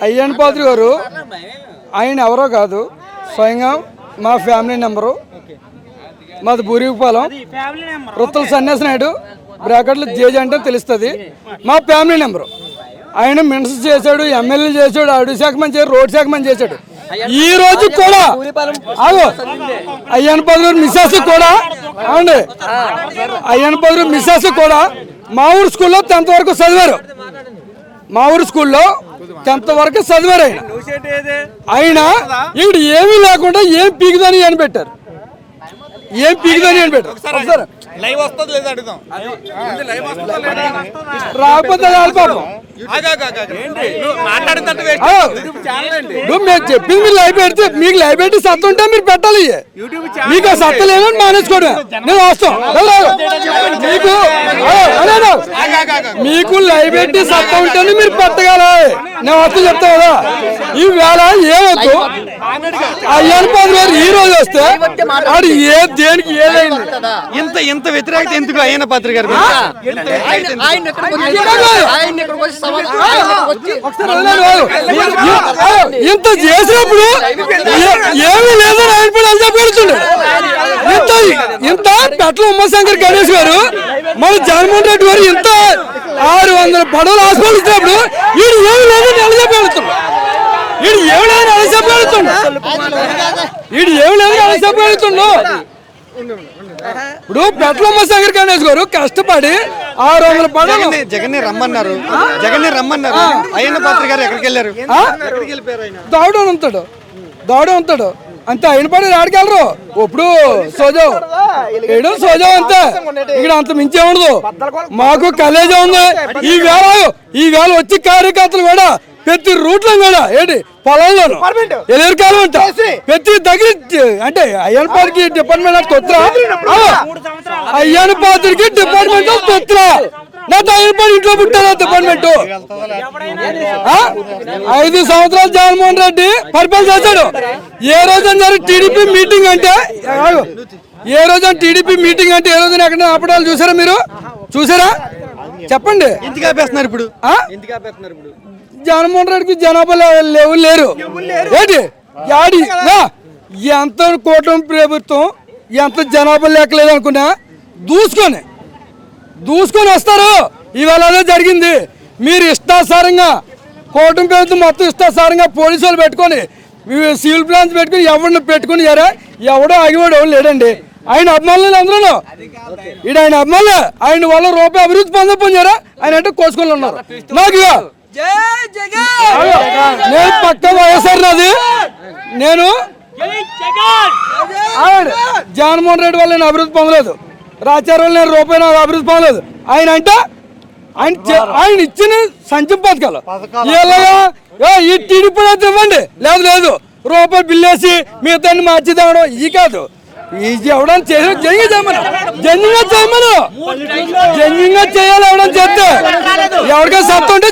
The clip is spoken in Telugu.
అయ్యన్ పాత్రి గారు ఆయన ఎవరో కాదు, స్వయంగా మా ఫ్యామిలీ నెంబరు. మాది బూరిపాలెం, రుత్తల సన్యాసి నాయుడు బ్రాకెట్లు జేజీ అంటే తెలుస్తుంది. మా ఫ్యామిలీ నెంబరు. ఆయన మినిస్టర్ చేశాడు, ఎమ్మెల్యే చేశాడు, అడవి శాఖ మంచి చేశాడు, రోడ్ శాఖ మంచి చేశాడు. ఈ రోజు కూడా అయ్యన్ పాత్రి గారు మిస్సెస్ కూడా అవునండి, అయ్యన్ పాత్రి గారు మిస్సెస్ కూడా మా ఊరు స్కూల్లో 10th వరకు చదివారు. మా ఊరు స్కూల్లో 10th వరకు చదివారు. ఆయన ఇక్కడ ఏమీ లేకుండా ఏం పీకుదని అని పెట్టారు, ఏం పీకుదని అని పెట్టారు. రాకపోతే మేము చెప్పింది మీరు లైవ్ పెడితే, మీకు లైవ్ పెట్టి సత్తా ఉంటే మీరు పెట్టాలి. మీకు ఆ సత్తా లేదని మానేసుకోవడం. నేను వస్తాం మీకు లైవ్ పెట్టి సత్తా ఉంటేనే మీరు పెట్టగలరు. నేను వస్తా చెప్తా కదా. ఈ వేళ ఏమవుతూ అయ్యన్ పాత్రి గారు ఈ రోజు వస్తే ఆడు ఏ దేనికి ఏదైంది ఇంత వ్యతిరేకత ఎందుకు అయ్యన్న పాత్రి గారు? ఇంత చేసినప్పుడు ఏమీ లేదని ఆయన కూడా అంతా పెడుతుండే. ఇంత పెట్ల ఉమాశంకర్ గణేష్ గారు, మన జగన్మోహన్ రెడ్డి గారు ఇంత 600 పడవలు హాస్పిటల్ ఇచ్చినప్పుడు వీడు ఏమి లేదని అలసా పెడుతున్నాడు. వీడు ఏమి లేదని అలసా పెడుతున్నాడు. వీడు ఏమి లేదని అలసా పెడుతున్నాడు. ఇప్పుడు పెట్ల ఉమాశంకర్ గణేష్ గారు కష్టపడి 600 పడవలు జగన్ రమ్మన్నారు, అయ్యన్న పాత్రి గారు ఎక్కడికి వెళ్ళారు? దావుడు ఉంటాడు అంతే. అయిన పడి ఆడికెళ్ళరు. ఇప్పుడు సోజావు అంతే, ఇక్కడ అంత మించే ఉండదు. మాకు కలేజా ఉంది. ఈ వేళ వచ్చి కార్యకర్తలు కూడా ప్రతి రూట్లో కూడా ఏంటి పొలంలోను ఎదురుకాలం ఉంటా ప్రతి దగ్గర అంటే అయ్యన్ పాత్రికి డిపార్ట్మెంట్ తొత్తురా, అయ్యన్ పాత్రికి డిపార్ట్మెంట్ తొత్తురా. నా అయ్యన్ పాత్రి ఇంట్లో పుట్టారా డిపార్ట్మెంట్? 5 సంవత్సరాలు జగన్మోహన్ రెడ్డి పరిపాలన చేశాడు. ఏ రోజు టీడీపీ మీటింగ్ అంటే ఏ రోజు ఎక్కడ ఆపడాలు చూసారా? మీరు చూసారా? చెప్పండి. ఇంటికి ఆపేస్తున్నారు ఇప్పుడు. జగన్మోహన్ రెడ్డికి జనాభా లేరు ఏంటి? ఎంత కూటమి ప్రభుత్వం ఎంత జనాభా లేకలేదు అనుకున్నా దూసుకొని వస్తారు. ఇవాళ అదే జరిగింది. మీరు ఇష్టాసారంగా కూటమి ప్రభుత్వం మొత్తం ఇష్టాసారంగా పోలీసులు పెట్టుకొని సివిల్ ప్లాన్స్ పెట్టుకుని ఎవరిని పెట్టుకుని ఎవడో ఆగివాడు లేడండి. ఆయన అభిమానులు అందరూ ఆయన అభిమానులే. ఆయన వల్ల రూపాయి అభివృద్ధి పొందారా? ఆయన అంటే కోసుకొని ఉన్నారు. నాకు నేను పక్క వైఎస్ఆర్ నాది. నేను జగన్మోహన్ రెడ్డి వల్ల నేను అభివృద్ధి పొందలేదు. రాచార్య వల్ల నేను రూపాయి నాకు అభివృద్ధి పొందలేదు. ఆయన అంటే ఆయన ఇచ్చిన సంక్షేమ పథకాలు ఈ టీడీపీ అయితే ఇవ్వండి, లేదు రూపాయి బిల్లు వేసి మిగతా మార్చి తేవడం ఈ కాదు. ఇది ఎవడని చేసి జెన్యున్గా చేయాలి. ఎవడని చేస్తే ఎవరికైనా సత్తు ఉంటే